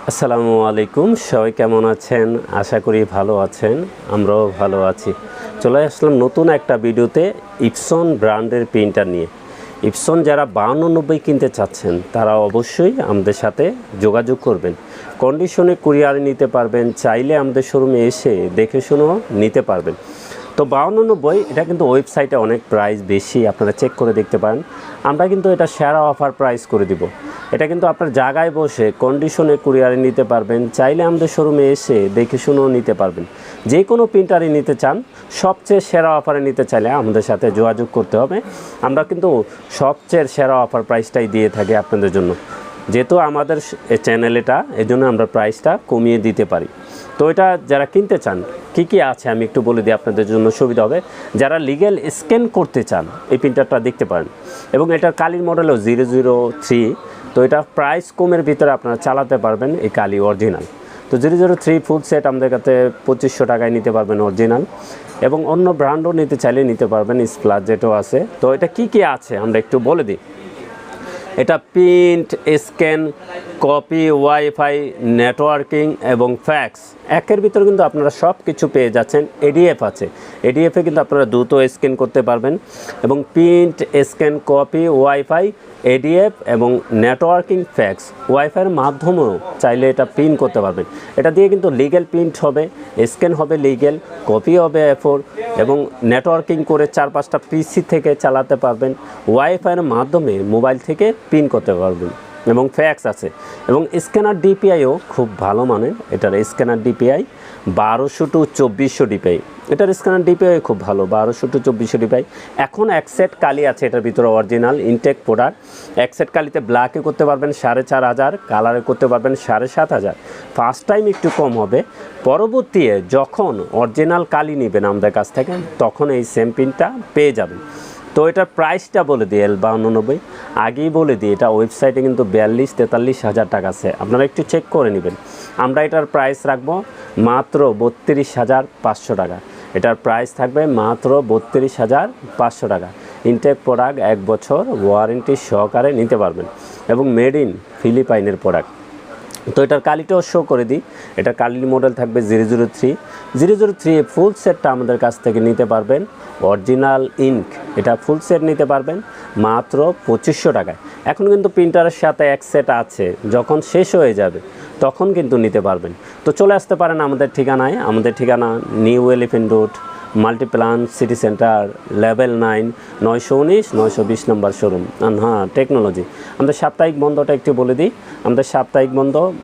আসসালামু আলাইকুম, সবাই কেমন আছেন? আশা করি ভালো আছেন, আমরাও ভালো আছি। চলে আসলাম নতুন একটা ভিডিওতে ইপসন ব্র্যান্ডের প্রিন্টার নিয়ে। ইপসন যারা 5290 কিনতে চাচ্ছেন তারা অবশ্যই আমাদের সাথে যোগাযোগ করবেন। কন্ডিশনে কুরিয়ারে নিতে পারবেন, চাইলে আমাদের শোরুমে এসে দেখে শুনেও নিতে পারবেন। তো 5290 এটা কিন্তু ওয়েবসাইটে অনেক প্রাইস বেশি, আপনারা চেক করে দেখতে পারেন। আমরা কিন্তু এটা সেরা অফার প্রাইস করে দিব। এটা কিন্তু আপনার জায়গায় বসে কন্ডিশনে কুরিয়ারে নিতে পারবেন, চাইলে আমাদের শোরুমে এসে দেখে শুনেও নিতে পারবেন। যে কোনো প্রিন্টারই নিতে চান, সবচেয়ে সেরা অফারে নিতে চাইলে আমাদের সাথে যোগাযোগ করতে হবে। আমরা কিন্তু সবচেয়ে সেরা অফার প্রাইসটাই দিয়ে থাকি আপনাদের জন্য, যেহেতু আমাদের চ্যানেল এটা, এই জন্য আমরা প্রাইসটা কমিয়ে দিতে পারি। তো এটা যারা কিনতে চান কি কি আছে আমি একটু বলে দিই, আপনাদের জন্য সুবিধা হবে। যারা লিগ্যাল স্ক্যান করতে চান এই প্রিন্টারটা দেখতে পারেন, এবং এটার কালির মডেলও 003। তো এটা প্রাইস কমের ভিতরে আপনারা চালাতে পারবেন এই কালি অরিজিনাল। তো 003 ফুল সেট আমাদের কাছে 2500 টাকায় নিতে পারবেন অরিজিনাল, এবং অন্য ব্র্যান্ডও নিতে চাইলে নিতে পারবেন, স্প্লাস যেটাও আছে। তো এটা কি কি আছে আমরা একটু বলে দিই। এটা print, scan, copy, wifi, networking এবং ফ্যাক্স, একের ভিতরে কিন্তু আপনারা সব কিছু পেয়ে যাচ্ছেন। এডিএফ আছে, এডিএফে কিন্তু আপনারা দ্রুত স্ক্যান করতে পারবেন, এবং print, scan, copy, wifi, ADF এবং নেটওয়ার্কিং ফ্যাক্স, ওয়াইফাইয়ের মাধ্যমেও চাইলে এটা প্রিন্ট করতে পারবেন। এটা দিয়ে কিন্তু লিগ্যাল প্রিন্ট হবে, স্ক্যান হবে লিগ্যাল, কপি হবে A4, এবং নেটওয়ার্কিং করে 4-5টা পিসি থেকে চালাতে পারবেন। ওয়াইফাইয়ের মাধ্যমে মোবাইল থেকে প্রিন্ট করতে পারবেন, এবং ফ্যাক্স আছে। এবং স্ক্যানার ডিপিআইও খুব ভালো মানের। এটার স্ক্যানার ডিপিআই 1200 to 2400 ডিপিআই। এটার স্ক্যানার ডিপিআই খুব ভালো, 1200 to 2400 ডিপিআই। এখন এক সেট কালি আছে এটার ভিতরে, অরিজিনাল ইনটেক প্রোডাক্ট। এক সেট কালিতে ব্ল্যাকে করতে পারবেন 4500, কালারে করতে পারবেন 7500। ফার্স্ট টাইম একটু কম হবে, পরবর্তীতে যখন অরিজিনাল কালি নেবেন আমাদের কাছ থেকে তখন এই সেম প্রিন্টটা পেয়ে যাবেন। তো এটার প্রাইসটা বলে দিই, L5290 আগেই বলে দিই, এটা ওয়েবসাইটে কিন্তু 42-43 হাজার টাকা আছে, আপনারা একটু চেক করে নেবেন। আমরা এটার প্রাইস রাখবো মাত্র 32,500 টাকা। এটার প্রাইস থাকবে মাত্র 32,500 টাকা। ইনটেক প্রোডাক্ট, 1 বছর ওয়ারেন্টি সহকারে নিতে পারবেন, এবং মেড ইন ফিলিপাইনের প্রোডাক্ট। তো এটার কালিটাও শো করে দিই। এটার কালির মডেল থাকবে 003 ফুল সেটটা আমাদের কাছ থেকে নিতে পারবেন অরিজিনাল ইঙ্ক। এটা ফুল সেট নিতে পারবেন মাত্র 2500 টাকায়। এখন কিন্তু প্রিন্টারের সাথে এক সেট আছে, যখন শেষ হয়ে যাবে তখন কিন্তু নিতে পারবেন। তো চলে আসতে পারেন আমাদের ঠিকানায়। আমাদের ঠিকানা new elephant road, Multiplan city centre, level 9, 919-920 নম্বর শোরুম, হ্যাঁ টেকনোলজি। আমাদের সাপ্তাহিক বন্ধটা একটু বলে দিই। আমাদের সাপ্তাহিক বন্ধ